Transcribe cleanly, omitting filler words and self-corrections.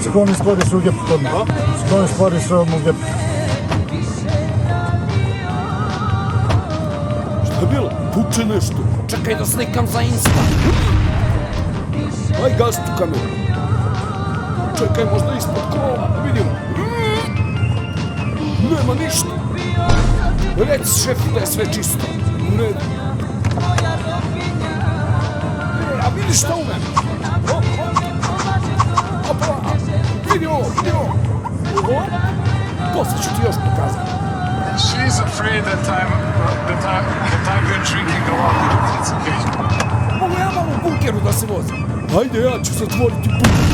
Skloni stvori svugdje kod me. Skloni stvori svugdje. Šta je bilo? Puče nešto. Čekaj da slikam za Insta. Aj gas tu kameru. Čekaj, možda ispod krova, da vidimo. Nema ništa. Reci šefu da je sve čisto. U redu. A vidiš šta u mene? Opa! Vidi ovo, vidi ovo. Posle ću ti još pokazati. She's afraid that I've been drinking a lot. It's okay. Mogu ja malo u bunkeru da se vozim? Ajde, ja ću zatvoriti bunker.